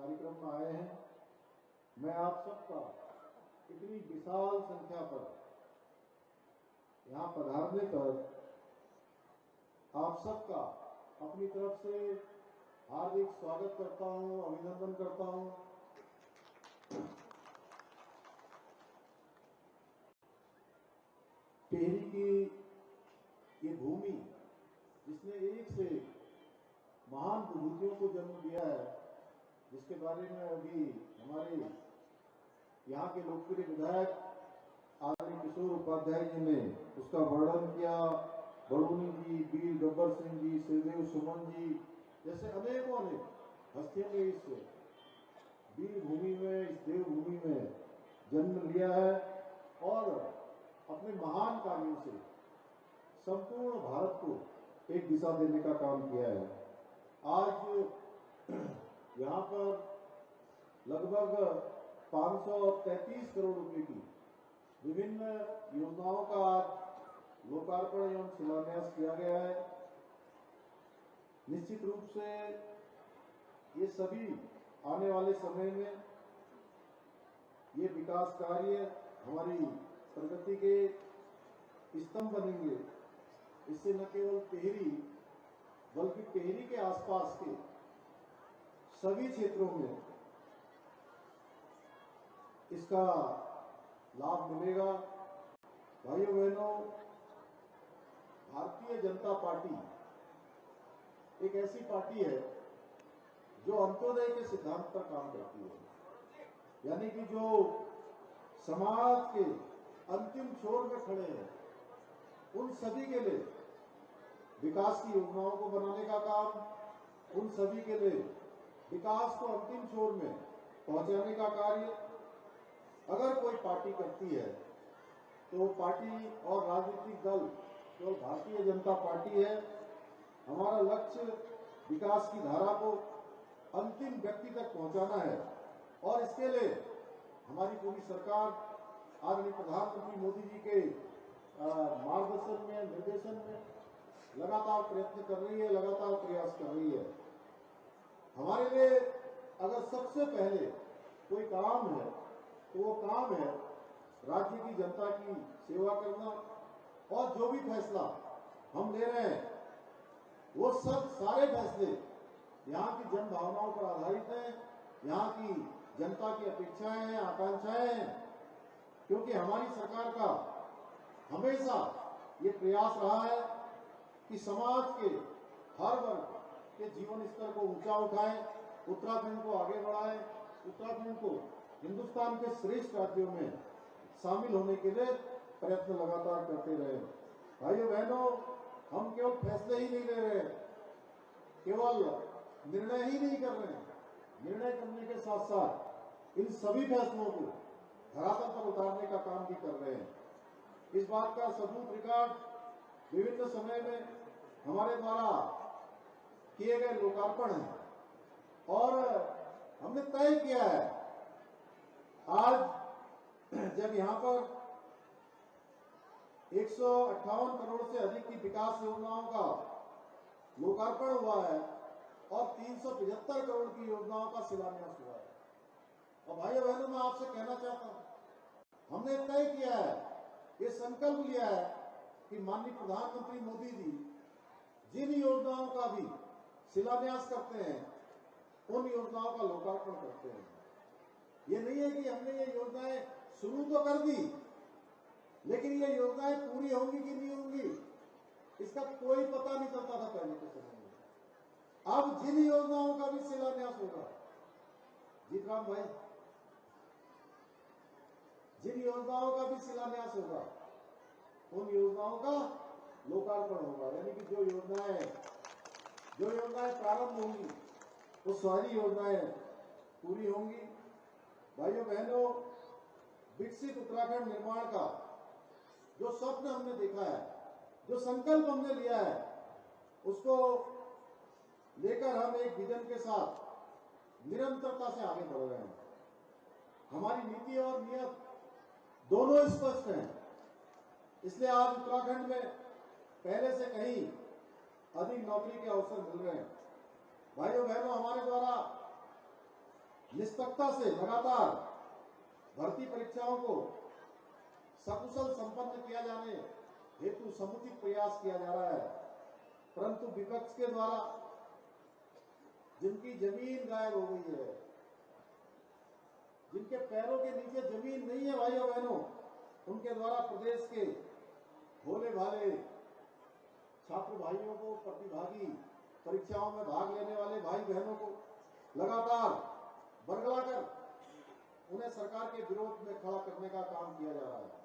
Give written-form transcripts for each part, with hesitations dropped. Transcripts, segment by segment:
कार्यक्रम में आए हैं। मैं आप सबका इतनी विशाल संख्या पर यहाँ पधारने पर आप सबका अपनी तरफ से हार्दिक स्वागत करता हूँ, अभिनंदन करता हूँ। टिहरी की ये भूमि जिसने एक से महान विभूतियों को जन्म दिया है, जिसके बारे में अभी हमारे यहाँ के लोकप्रिय विधायक आदरणीय किशोर उपाध्याय जी ने उसका वर्णन किया। बड़ूनी जी, वीर गब्बर सिंह जी, श्रीदेव सुमन जी जैसे अनेकों ने हस्तियों ने इस वीर भूमि में, इस देवभूमि में जन्म लिया है और अपने महान कार्यों से संपूर्ण भारत को एक दिशा देने का काम किया है। आज यहाँ पर लगभग 533 करोड़ रुपए की विभिन्न योजनाओं का लोकार्पण एवं शिलान्यास किया गया है। निश्चित रूप से ये सभी आने वाले समय में ये विकास कार्य हमारी प्रगति के स्तंभ बनेंगे। इससे न केवल टिहरी बल्कि टिहरी के आसपास के सभी क्षेत्रों में इसका लाभ मिलेगा। भाइयों बहनों, भारतीय जनता पार्टी एक ऐसी पार्टी है जो अंत्योदय के सिद्धांत पर काम करती है, यानी कि जो समाज के अंतिम छोर में खड़े हैं उन सभी के लिए विकास की योजनाओं को बनाने का काम, उन सभी के लिए विकास को अंतिम छोर में पहुंचाने का कार्य अगर कोई पार्टी करती है तो पार्टी और राजनीतिक दल केवल भारतीय जनता पार्टी है। हमारा लक्ष्य विकास की धारा को अंतिम व्यक्ति तक पहुंचाना है और इसके लिए हमारी पूरी सरकार आदरणीय प्रधानमंत्री मोदी जी के मार्गदर्शन में, निर्देशन में लगातार प्रयत्न कर रही है, लगातार प्रयास कर रही है। हमारे लिए अगर सबसे पहले कोई काम है तो वो काम है राज्य की जनता की सेवा करना और जो भी फैसला हम ले रहे हैं वो सब सारे फैसले यहाँ की जन भावनाओं पर आधारित हैं, यहाँ की जनता की अपेक्षाएं हैं, आकांक्षाएं हैं, क्योंकि हमारी सरकार का हमेशा ये प्रयास रहा है कि समाज के हर वर्ग के जीवन स्तर को ऊंचा उठाएं, उत्तराखंड को आगे बढ़ाएं, उत्तराखंड को हिंदुस्तान के श्रेष्ठ राज्यों में शामिल होने के लिए प्रयत्न लगातार करते रहे। भाइयों बहनों, हम केवल फैसले ही नहीं ले रहे, केवल निर्णय ही नहीं कर रहे हैं, निर्णय करने के साथ साथ इन सभी फैसलों को धरातल पर उतारने का काम भी कर रहे हैं। इस बात का सबूत रिकॉर्ड विभिन्न समय में हमारे द्वारा किए गए लोकार्पण है और हमने तय किया है आज जब यहाँ पर 158 करोड़ से अधिक की विकास योजनाओं का लोकार्पण हुआ है और 375 करोड़ की योजनाओं का शिलान्यास हुआ है। और भाइयों बहनों, मैं आपसे कहना चाहता हूं, हमने तय किया है, ये संकल्प लिया है कि माननीय प्रधानमंत्री मोदी जी जिन योजनाओं का भी शिलान्यास करते हैं उन योजनाओं का लोकार्पण करते हैं। ये नहीं है कि हमने ये योजनाएं शुरू तो कर दी, लेकिन ये योजनाएं पूरी होंगी कि नहीं होंगी इसका कोई पता नहीं चलता था पहले के समय में। अब जिन योजनाओं का भी शिलान्यास होगा, जीतराम भाई, जिन योजनाओं का भी शिलान्यास होगा उन योजनाओं का लोकार्पण होगा, यानी कि जो योजनाएं प्रारंभ होंगी वो सारी योजनाएं पूरी होंगी। भाइयों बहनों, विकसित उत्तराखंड निर्माण का जो स्वप्न हमने देखा है, जो संकल्प हमने लिया है, उसको लेकर हम एक विजन के साथ निरंतरता से आगे बढ़ रहे हैं। हमारी नीति और नियत दोनों स्पष्ट हैं, इसलिए आज उत्तराखंड में पहले से कहीं अधिक नौकरी के अवसर मिल रहे हैं। भाइयों बहनों, हमारे द्वारा निष्पक्षता से लगातार भर्ती परीक्षाओं को सकुशल संपन्न किया जाने हेतु समुचित प्रयास किया जा रहा है, परंतु विपक्ष के द्वारा जिनकी जमीन गायब हो गई है, जिनके पैरों के नीचे जमीन नहीं है भाइयों बहनों, उनके द्वारा प्रदेश के भोले भाले छात्र भाइयों को, प्रतिभागी परीक्षाओं में भाग लेने वाले भाई बहनों को लगातार बरगलाकर उन्हें सरकार के विरोध में खड़ा करने का काम किया जा रहा है।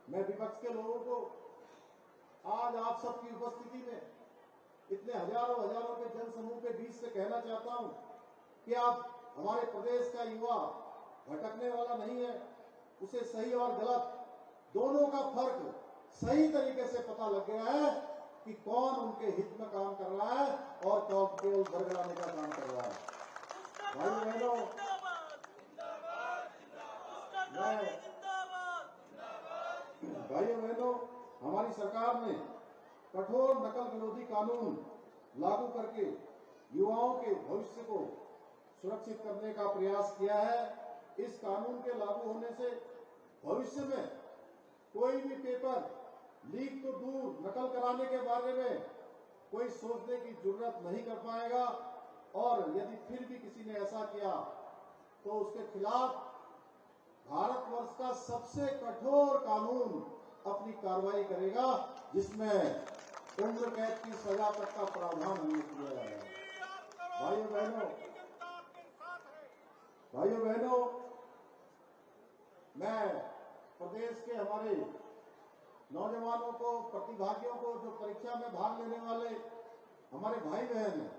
मैं विपक्ष के लोगों को आज आप सबकी उपस्थिति में इतने हजारों के जन समूह के बीच से कहना चाहता हूं कि आप हमारे प्रदेश का युवा भटकने वाला नहीं है, उसे सही और गलत दोनों का फर्क सही तरीके से पता लग गया है कि कौन उनके हित में काम कर रहा है और कौन केवल बरगलाने का काम कर रहा है। भाई बहनों, भाइयों बहनों, हमारी सरकार ने कठोर नकल विरोधी कानून लागू करके युवाओं के भविष्य को सुरक्षित करने का प्रयास किया है। इस कानून के लागू होने से भविष्य में कोई भी पेपर लीक तो दूर, नकल कराने के बारे में कोई सोचने की जरूरत नहीं कर पाएगा, और यदि फिर भी किसी ने ऐसा किया तो उसके खिलाफ भारतवर्ष का सबसे कठोर कानून अपनी कार्रवाई करेगा, जिसमें उम्र कैद की सजा तक का प्रावधान हमने किया है। भाइयों बहनों, मैं प्रदेश के हमारे नौजवानों को, प्रतिभागियों को, जो परीक्षा में भाग लेने वाले हमारे भाई बहन हैं,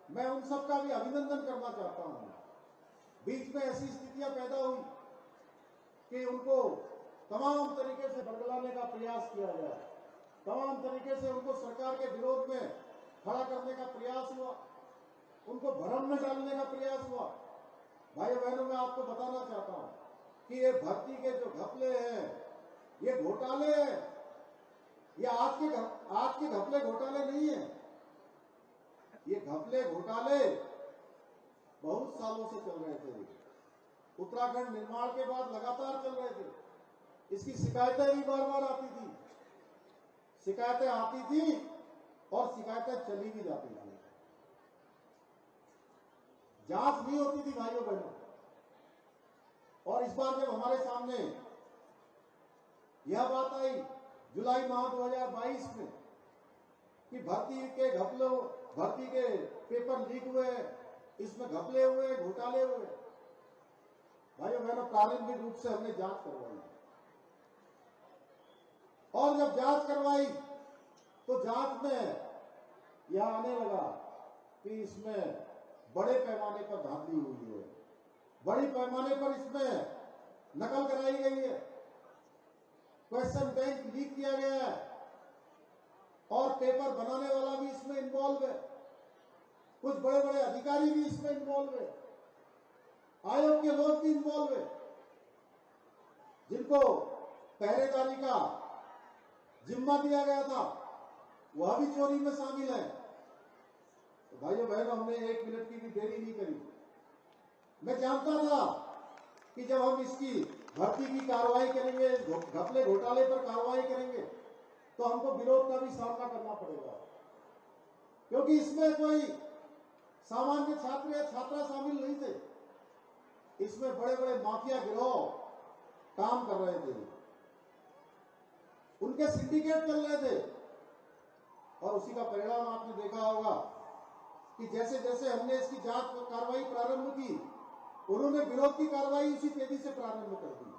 मैं उन सब का भी अभिनंदन करना चाहता हूं। बीच में ऐसी स्थितियां पैदा हुई कि उनको तमाम तरीके से बरगलाने का प्रयास किया गया, तमाम तरीके से उनको सरकार के विरोध में खड़ा करने का प्रयास हुआ, उनको भ्रम में डालने का प्रयास हुआ। भाई बहनों, मैं आपको बताना चाहता हूं कि ये भर्ती के जो घपले हैं, ये घोटाले हैं, ये आज के घपले घोटाले नहीं है। ये घपले घोटाले बहुत सालों से चल रहे थे, उत्तराखंड निर्माण के बाद लगातार चल रहे थे। इसकी शिकायतें भी बार बार आती थी, शिकायतें आती थी और शिकायतें चली भी जाती थी, जांच नहीं होती थी भाइयों बहनों। और इस बार जब हमारे सामने यह बात आई जुलाई माह 2022 में कि भर्ती के पेपर लीक हुए, इसमें घपले हुए, घोटाले हुए, भाइयों बहनों, प्रारंभिक रूप से हमने जांच करवाई, और जब जांच करवाई तो जांच में यह आने लगा कि इसमें बड़े पैमाने पर धांधली हुई है, बड़ी पैमाने पर इसमें नकल कराई गई है, क्वेश्चन बैंक लीक किया गया है, और पेपर बनाने वाला भी इसमें इन्वॉल्व है, कुछ बड़े बड़े अधिकारी भी इसमें इन्वॉल्व है, आयोग के लोग भी इन्वॉल्व है, जिनको पहरेदारी का जिम्मा दिया गया था, वह भी चोरी में शामिल है। तो भाइयों बहनों, हमने 1 मिनट की भी देरी नहीं करी। मैं जानता था कि जब हम इसकी भर्ती की कार्रवाई करेंगे, घपले घोटाले पर कार्रवाई करेंगे, तो हमको विरोध का भी सामना करना पड़ेगा, क्योंकि इसमें कोई सामान्य छात्र या छात्रा शामिल नहीं थे, इसमें बड़े बड़े माफिया गिरोह काम कर रहे थे, उनके सिंडिकेट चल रहे थे। और उसी का परिणाम आपने देखा होगा कि जैसे जैसे हमने इसकी जांच कार्रवाई प्रारंभ की, उन्होंने विरोध की कार्रवाई उसी तेजी से प्रारंभ कर दी।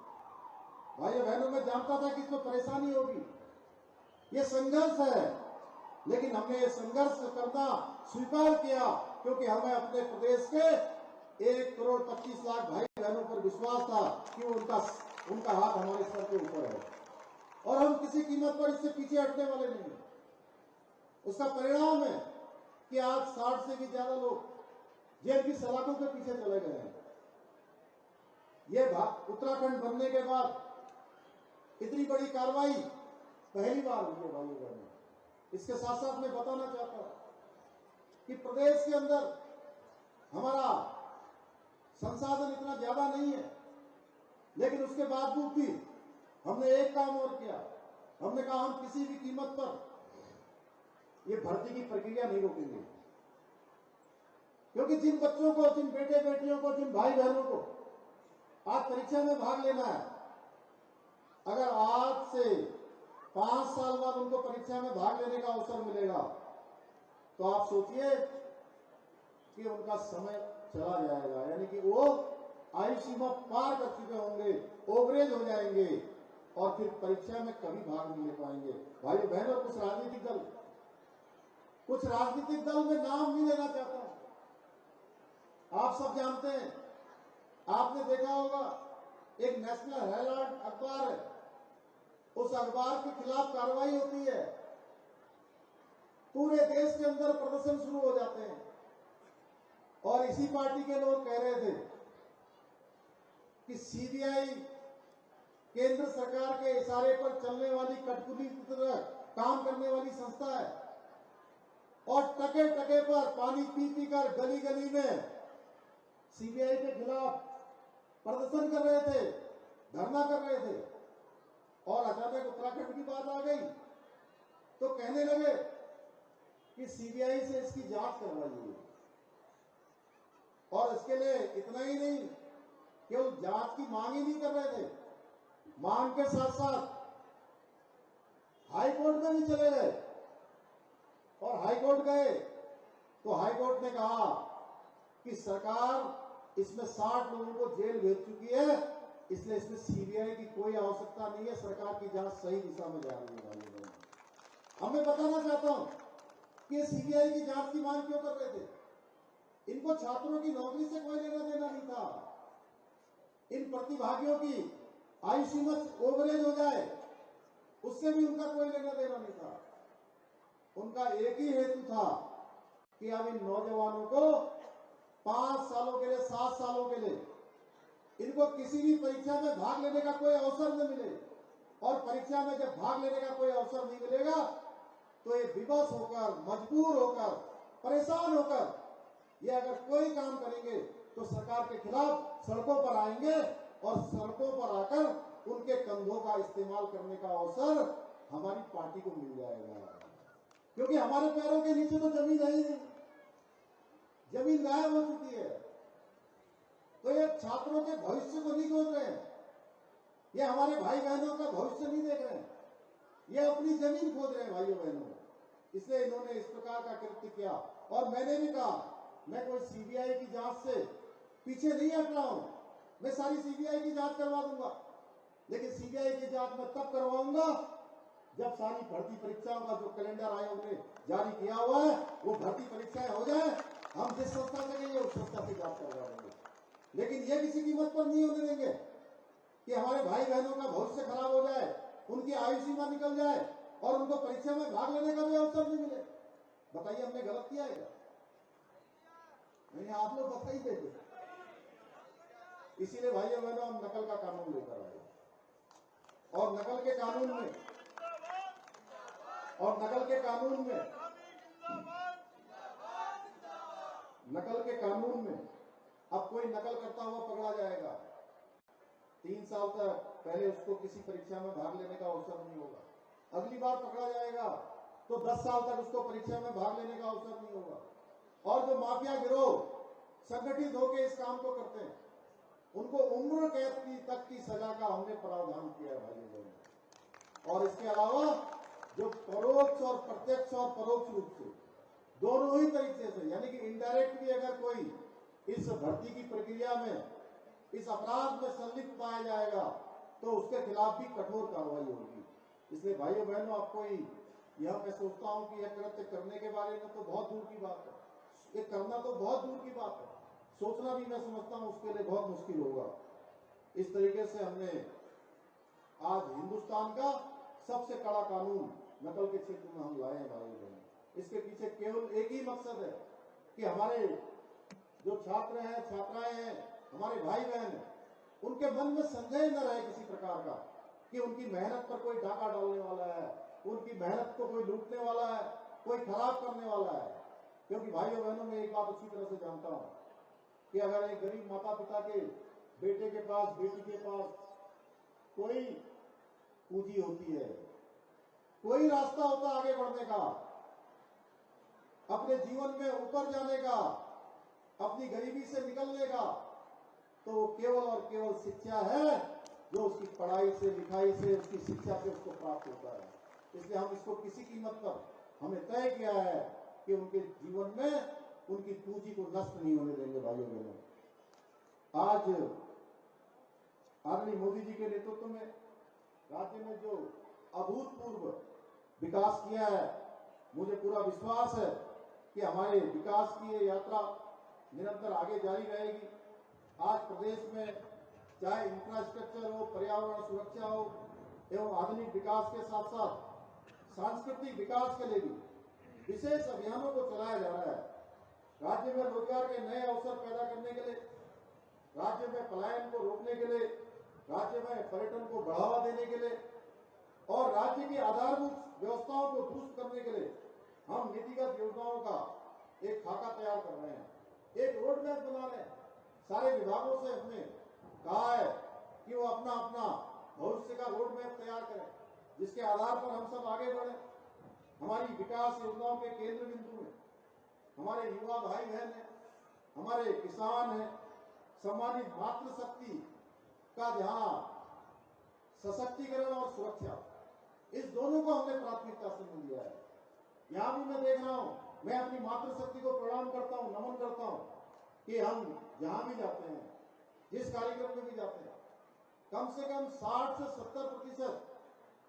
भाइयों बहनों, मैं जानता था कि इसमें परेशानी होगी, ये संघर्ष है, लेकिन हमने ये संघर्ष करना स्वीकार किया, क्योंकि हमें अपने प्रदेश के 1,25,00,000 भाई बहनों पर विश्वास था कि उनका हाथ हमारे सर के ऊपर है, और हम किसी कीमत पर इससे पीछे हटने वाले नहीं हैं। उसका परिणाम है कि आज 60 से भी ज्यादा लोग जेल की सलाखों के पीछे चले गए हैं। ये उत्तराखंड बनने के बाद इतनी बड़ी कार्रवाई पहली बार हुई है भाइयों बहनों। इसके साथ साथ मैं बताना चाहता हूं कि प्रदेश के अंदर हमारा संसाधन इतना ज्यादा नहीं है, लेकिन उसके बावजूद भी हमने एक काम और किया। हमने कहा हम किसी भी कीमत पर ये भर्ती की प्रक्रिया नहीं रोकेंगे, क्योंकि जिन बच्चों को, जिन बेटे बेटियों को, जिन भाई बहनों को आज परीक्षा में भाग लेना है, अगर आज से 5 साल बाद उनको परीक्षा में भाग लेने का अवसर मिलेगा, तो आप सोचिए कि उनका समय चला जाएगा, यानी कि वो आयु सीमा पार कर चुके होंगे, ओवरेज हो जाएंगे और फिर परीक्षा में कभी भाग नहीं ले पाएंगे। भाई बहनों, कुछ राजनीतिक दल में नाम नहीं लेना चाहता हूं। आप सब जानते हैं, आपने देखा होगा, एक नेशनल हेराल्ड अखबार है, उस अखबार के खिलाफ कार्रवाई होती है, पूरे देश के अंदर प्रदर्शन शुरू हो जाते हैं। और इसी पार्टी के लोग कह रहे थे कि सीबीआई केंद्र सरकार के इशारे पर चलने वाली कठपुतली की तरह काम करने वाली संस्था है, और टके टके पर पानी पी पी कर गली गली में सीबीआई के खिलाफ प्रदर्शन कर रहे थे, धरना कर रहे थे। और अचानक उत्तराखंड की बात आ गई तो कहने लगे कि सीबीआई से इसकी जांच करवाइए। और इसके लिए इतना ही नहीं, केवल जांच की मांग ही नहीं कर रहे थे, मांग के साथ साथ हाई कोर्ट में भी चले गए। और हाई कोर्ट गए तो हाई कोर्ट ने कहा कि सरकार इसमें 60 लोगों को जेल भेज चुकी है, इसलिए इसमें सीबीआई की कोई आवश्यकता नहीं है, सरकार की जांच सही दिशा में जा रही है। अब मैं बताना चाहता हूं कि सीबीआई की जांच की मांग क्यों कर रहे थे। इनको छात्रों की नौकरी से कोई लेना देना नहीं था। इन प्रतिभागियों की आयु सीमा ओवरेज हो जाए, उससे भी उनका कोई लेना देना नहीं था। उनका एक ही हेतु था कि अब इन नौजवानों को 5 सालों के लिए, 7 सालों के लिए इनको किसी भी परीक्षा में भाग लेने का कोई अवसर न मिले। और परीक्षा में जब भाग लेने का कोई अवसर नहीं मिलेगा तो ये विवश होकर, मजबूर होकर, परेशान होकर ये अगर कोई काम करेंगे तो सरकार के खिलाफ सड़कों पर आएंगे, और सड़कों पर आकर उनके कंधों का इस्तेमाल करने का अवसर हमारी पार्टी को मिल जाएगा। क्योंकि हमारे पैरों के नीचे तो जमीन है ही नहीं, जमीन गायब हो चुकी है। तो ये छात्रों के भविष्य को नहीं खोज रहे हैं, ये हमारे भाई बहनों का भविष्य नहीं देख रहे हैं, ये अपनी जमीन खोज रहे हैं भाइयों बहनों। इसलिए इन्होंने इस प्रकार का कृत्य किया। और मैंने भी कहा, मैं कोई सीबीआई की जांच से पीछे नहीं हट रहा हूं, मैं सारी सीबीआई की जांच करवा दूंगा, लेकिन सीबीआई की जांच मैं तब करवाऊंगा जब सारी भर्ती परीक्षाओं का जो कैलेंडर आयोग ने जारी किया हुआ है वो भर्ती परीक्षाएं हो जाए। हम जिस संस्था से गए उस संस्था से जांच करवा देंगे, लेकिन ये किसी कीमत पर नहीं होने देंगे कि हमारे भाई बहनों का भविष्य खराब हो जाए, उनकी आयु सीमा निकल जाए और उनको परीक्षा में भाग लेने का भी अवसर नहीं मिले। बताइए, हमने गलत किया है क्या? नहीं, आप लोग बताइए। इसीलिए भाइयों बहनों, हम नकल का कानून लेकर आए, और नकल के कानून में अब कोई नकल करता हुआ पकड़ा जाएगा, 3 साल तक पहले उसको किसी परीक्षा में भाग लेने का अवसर नहीं होगा। अगली बार पकड़ा जाएगा तो 10 साल तक उसको परीक्षा में भाग लेने का अवसर नहीं होगा। और जो माफिया गिरोह संगठित होकर इस काम को करते हैं, उनको उम्र कैद तक की सजा का हमने प्रावधान किया है भाइयों बहनों। और इसके अलावा जो परोक्ष और प्रत्यक्ष और परोक्ष रूप से दोनों ही तरीके से, यानी कि इनडायरेक्ट भी अगर कोई इस भर्ती की प्रक्रिया में, इस अपराध में संलिप्त पाया जाएगा तो उसके खिलाफ भी कठोर कार्रवाई होगी। इसलिए भाइयों बहनों, आपको यह मैं सोचता हूं कि यह कृत्य करने के बारे में तो बहुत दूर की बात है, ये करना तो बहुत दूर की बात है, सोचना भी मैं समझता हूं उसके लिए बहुत मुश्किल होगा। इस तरीके से हमने आज हिंदुस्तान का सबसे कड़ा कानून नकल के क्षेत्र में हम लाए हैं भाइयों बहनों। इसके पीछे केवल एक ही मकसद है कि हमारे जो छात्र हैं, छात्राएं हैं, हमारे भाई बहन हैं, उनके मन में संदेह न रहे किसी प्रकार का कि उनकी मेहनत पर कोई डाका डालने वाला है, उनकी मेहनत को कोई लूटने वाला है, कोई खराब करने वाला है। क्योंकि भाइयों बहनों, मैं एक बात अच्छी तरह से जानता हूं कि अगर एक गरीब माता पिता के बेटे के पास, बेटी के पास कोई पूंजी होती है, कोई रास्ता होता आगे बढ़ने का, अपने जीवन में ऊपर जाने का, अपनी गरीबी से निकलने का, तो वो केवल और केवल शिक्षा है जो उसकी पढ़ाई से, लिखाई से, उसकी शिक्षा से उसको प्राप्त होता है। इसलिए हम इसको किसी कीमत पर हमने तय किया है कि उनके जीवन में उनकी पूंजी को नष्ट नहीं होने देंगे। भाइयों बहनों, आज आदरणीय मोदी जी के नेतृत्व में राज्य में जो अभूतपूर्व विकास किया है, मुझे पूरा विश्वास है कि हमारे विकास की ये यात्रा निरंतर आगे जारी रहेगी। आज प्रदेश में चाहे इंफ्रास्ट्रक्चर हो, पर्यावरण सुरक्षा हो एवं आधुनिक विकास के साथ साथ सांस्कृतिक विकास के लिए भी विशेष अभियानों को चलाया जा रहा है। राज्य में रोजगार के नए अवसर पैदा करने के लिए, राज्य में पलायन को रोकने के लिए, राज्य में पर्यटन को बढ़ावा देने के लिए और राज्य की आधारभूत व्यवस्थाओं को दुरुस्त करने के लिए हम नीतिगत योजनाओं का एक खाका तैयार कर रहे हैं, एक रोड मैप बना रहे हैं। सारे विभागों से हमने कहा है कि वो अपना अपना भविष्य का रोड मैप तैयार करें, जिसके आधार पर हम सब आगे बढ़े। हमारी विकास योजनाओं के केंद्र बिंदु में हमारे युवा भाई बहन हैं, हमारे किसान हैं, सम्मानित मातृशक्ति का ध्यान, सशक्तिकरण और सुरक्षा, इस दोनों को हमने प्राथमिकता से मिल लिया है। यहां भी मैं देख रहा हूं, मैं अपनी मातृशक्ति को प्रणाम करता हूं, नमन करता हूं कि हम जहां भी जाते हैं, जिस कार्यक्रम में भी जाते हैं, कम से कम 60 से 70%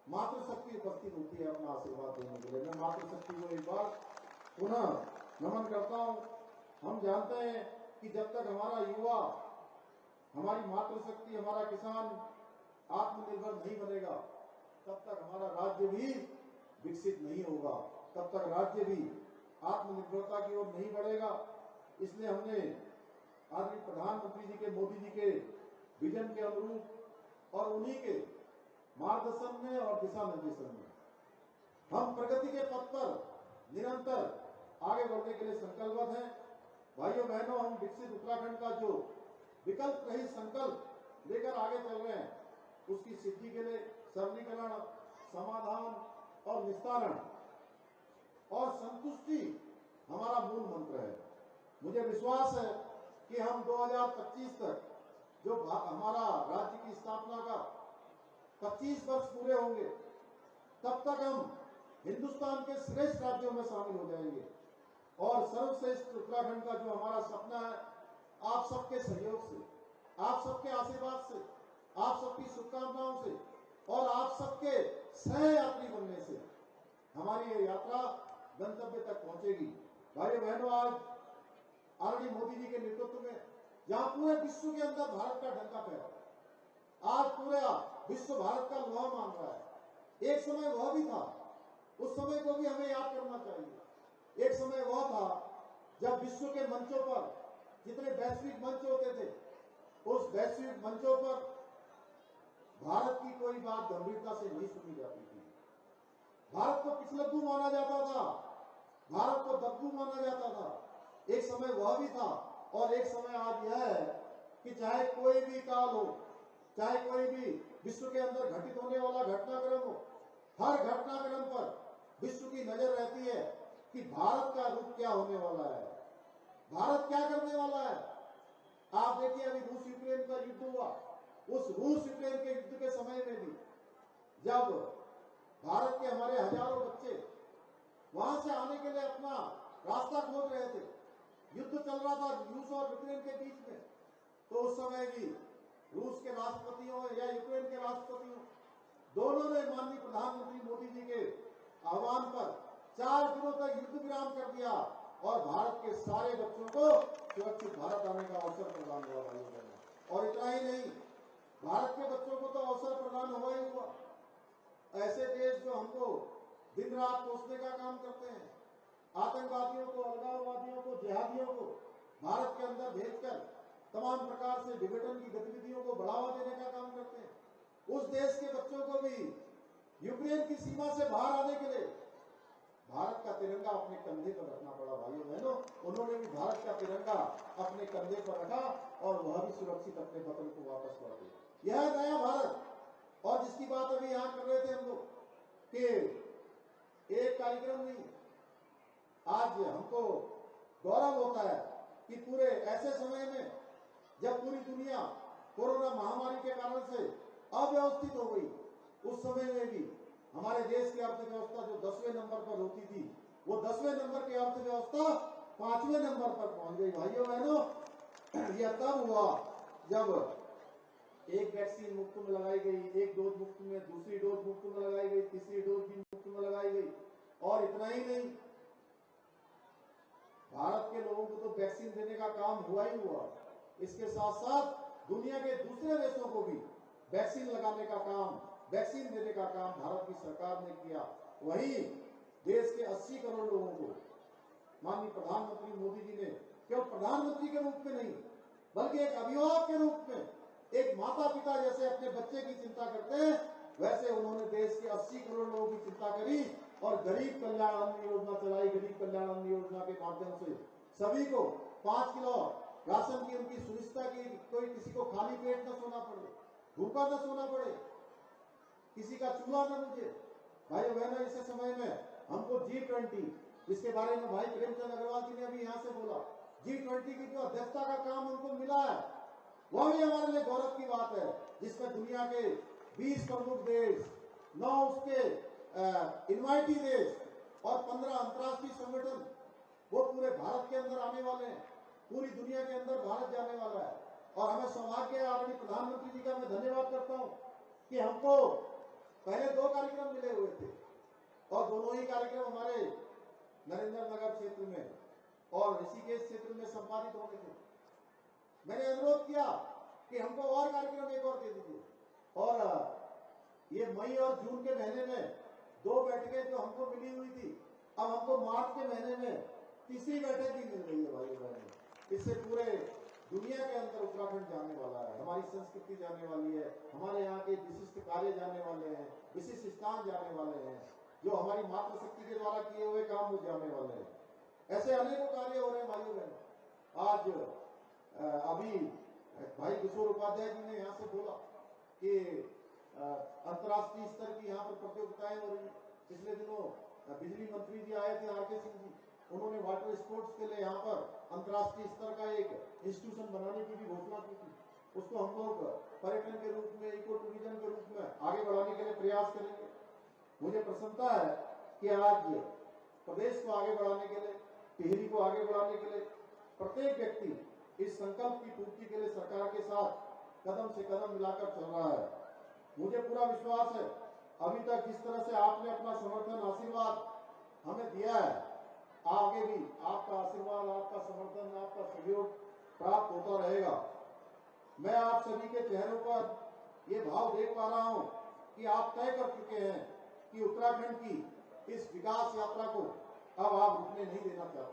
मातृशक्ति उपस्थित होती है अपना आशीर्वाद देने के लिए। मैं मातृशक्ति को एक बार पुनः नमन करता हूं। हम जानते हैं कि जब तक हमारा युवा, हमारी मातृशक्ति, हमारा किसान आत्मनिर्भर नहीं बनेगा, तब तक हमारा राज्य भी विकसित नहीं होगा, तब तक राज्य भी आत्मनिर्भरता की ओर नहीं बढ़ेगा। इसलिए हमने आदरणीय प्रधानमंत्री जी के, मोदी जी के विजन के अनुरूप और उन्हीं के मार्गदर्शन में और दिशा निर्देशन में हम प्रगति के पथ पर निरंतर आगे बढ़ने के लिए संकल्पबद्ध हैं। भाइयों बहनों, हम विकसित उत्तराखंड का जो विकल्प रहित संकल्प लेकर आगे चल रहे हैं, उसकी सिद्धि के लिए सरलीकरण, समाधान और निस्तारण और संतुष्टि हमारा मूल मंत्र है। मुझे विश्वास है कि हम 2025 तक जो हमारा राज्य की स्थापना का 25 वर्ष पूरे होंगे, तब तक हम हिंदुस्तान के श्रेष्ठ राज्यों में शामिल हो जाएंगे और सर्वश्रेष्ठ उत्तराखंड का जो हमारा सपना है, आप सबके सहयोग से, आप सबके आशीर्वाद से, आप सबकी शुभकामनाओं से और आप सबके सह यात्री बनने से हमारी ये यात्रा गंतव्य तक पहुंचेगी। भाइयों बहनों, आज आदरणीय मोदी जी के नेतृत्व में जहां पूरे विश्व के अंदर भारत का डंका फैला, आज पूरा विश्व भारत का लोहा मान रहा है। एक समय वह भी था, उस समय को भी हमें याद करना चाहिए। एक समय वह था जब विश्व के मंचों पर जितने वैश्विक मंच होते थे, उस वैश्विक मंचों पर भारत की कोई बात गंभीरता से नहीं सुनी जाती थी। भारत को पिछलग्गू माना जाता था, भारत को दग्गू माना जाता था। एक समय वह भी था और एक समय आज यह है कि चाहे कोई भी काल हो, चाहे कोई भी विश्व के अंदर घटित होने वाला घटनाक्रम हो, हर घटनाक्रम पर विश्व की नजर रहती है कि भारत का रुख क्या होने वाला है, भारत क्या करने वाला है। आप देखिए, अभी रूस यूक्रेन का युद्ध हुआ, उस रूस यूक्रेन के युद्ध के समय में भी जब भारत के हमारे हजारों बच्चे वहां से आने के लिए अपना रास्ता खोज रहे थे, युद्ध चल रहा था रूस और यूक्रेन के बीच में, तो उस समय भी रूस के राष्ट्रपतियों या यूक्रेन के राष्ट्रपतियों दोनों ने माननीय प्रधानमंत्री मोदी जी के आह्वान पर 4 दिनों तक युद्ध विराम कर दिया और भारत के सारे बच्चों को सुरक्षित भारत आने का अवसर प्रदान हुआ। भाइयों बहनों, और इतना ही नहीं, भारत के बच्चों को तो अवसर प्रदान हुआ ही हुआ। ऐसे देश जो हमको दिन रात कोसने का काम करते हैं, आतंकवादियों को, अलगाववादियों को, जिहादियों को भारत के अंदर भेजकर तमाम प्रकार से विघटन की गतिविधियों को बढ़ावा देने का काम करते हैं, उस देश के बच्चों को भी यूक्रेन की सीमा से बाहर आने के लिए भारत का तिरंगा अपने कंधे पर रखना पड़ा भाइयों बहनों। उन्होंने भी भारत का तिरंगा अपने कंधे पर रखा और वह भी सुरक्षित अपने वतन को वापस लौटे। यह नया भारत। और जिसकी बात अभी यहां कर रहे थे हम लोग कि एक कार्यक्रम नहीं, आज हमको गौरव होता है कि पूरे ऐसे समय में जब पूरी दुनिया कोरोना महामारी के कारण से अव्यवस्थित हो गई, उस समय में भी हमारे देश की अर्थव्यवस्था जो 10वें नंबर पर होती थी, वो 10वें नंबर की अर्थव्यवस्था 5वें नंबर पर पहुंच गई भाइयों बहनों। यह तब हुआ जब एक वैक्सीन मुफ्त में लगाई गई, एक डोज मुफ्त में, दूसरी डोज मुफ्त में लगाई गई, तीसरी डोज भी मुफ्त में लगाई गई। और इतना ही नहीं, भारत के लोगों को तो वैक्सीन देने का काम हुआ ही हुआ, इसके साथ साथ दुनिया के दूसरे देशों को भी वैक्सीन लगाने का काम, वैक्सीन देने का काम भारत की सरकार ने किया। वहीं देश के 80 करोड़ लोगों को माननीय प्रधानमंत्री मोदी जी ने केवल प्रधानमंत्री के रूप में नहीं, बल्कि एक अभिभावक के रूप में, एक माता पिता जैसे अपने बच्चे की चिंता करते हैं, वैसे उन्होंने देश के 80 करोड़ लोगों की चिंता करी और गरीब कल्याण अन्न योजना चलाई। गरीब कल्याण अन्न योजना के माध्यम से सभी को 5 किलो राशन की उनकी सुनिश्चित की, कोई किसी को खाली पेट न सोना पड़े, भूखा न सोना पड़े, किसी का चूल्हा न बुझे। भाइयों बहनों, इस समय में हमको G20, जिसके बारे में भाई प्रेमचंद अग्रवाल जी ने अभी यहाँ से बोला, G20 की जो अध्यक्षता का काम उनको मिला है, वह भी हमारे लिए गौरव की बात है, जिसमें दुनिया के 20 प्रमुख देश, 9 उसके इनवाइटी देश और 15 अंतर्राष्ट्रीय संगठन वो पूरे भारत के अंदर आने वाले हैं। पूरी दुनिया के अंदर भारत जाने वाला है। और हमें सौभाग्य है, आदरणीय प्रधानमंत्री जी का मैं धन्यवाद करता हूं कि हमको पहले 2 कार्यक्रम मिले हुए थे और दोनों ही कार्यक्रम हमारे नरेंद्र नगर क्षेत्र में और ऋषिकेश क्षेत्र में संपादित होने थे। मैंने अनुरोध किया कि हमको और कार्यक्रम एक और दे दीजिए, और ये मई और जून के महीने में 2 बैठकें जो हमको मिली हुई थी, अब हमको मार्च के महीने में तीसरी बैठक भी मिल रही है भाई बहनों। इससे पूरे दुनिया के अंदर उत्तराखंड जाने वाला है, हमारी संस्कृति जाने वाली है, हमारे यहाँ के विशिष्ट कार्य जाने वाले हैं, विशिष्ट स्थान जाने वाले हैं, जो हमारी मातृशक्ति के द्वारा किए हुए काम वो जाने वाले हैं। ऐसे अनेकों कार्य हो रहे हैं भाइयों बहनों। आज अभी भाई किशोर उपाध्याय जी ने यहाँ से बोला कि अंतर्राष्ट्रीय स्तर की यहाँ पर प्रतियोगिताएं हो रही। पिछले दिनों बिजली मंत्री जी आए थे, आर के सिंह जी, उन्होंने वाटर स्पोर्ट्स के लिए यहाँ पर अंतर्राष्ट्रीय स्तर का एक इंस्टीट्यूशन बनाने की भी घोषणा की थी। उसको हम लोग पर्यटन के रूप में, इको टूरिज्म के रूप में आगे बढ़ाने के लिए प्रयास करेंगे। मुझे प्रसन्नता है कि आज प्रदेश को आगे बढ़ाने के लिए, टिहरी को आगे बढ़ाने के लिए प्रत्येक व्यक्ति इस संकल्प की पूर्ति के लिए सरकार के साथ कदम से कदम मिलाकर चल रहा है। मुझे पूरा विश्वास है, अभी तक जिस तरह से आपने अपना समर्थन, आशीर्वाद हमें दिया है, आगे भी आपका आशीर्वाद, आपका समर्थन, आपका सहयोग प्राप्त होता रहेगा। मैं आप सभी के चेहरों पर यह भाव देख पा रहा हूं कि आप तय कर चुके हैं कि उत्तराखंड की इस विकास यात्रा को अब आप रुकने नहीं देना चाहते।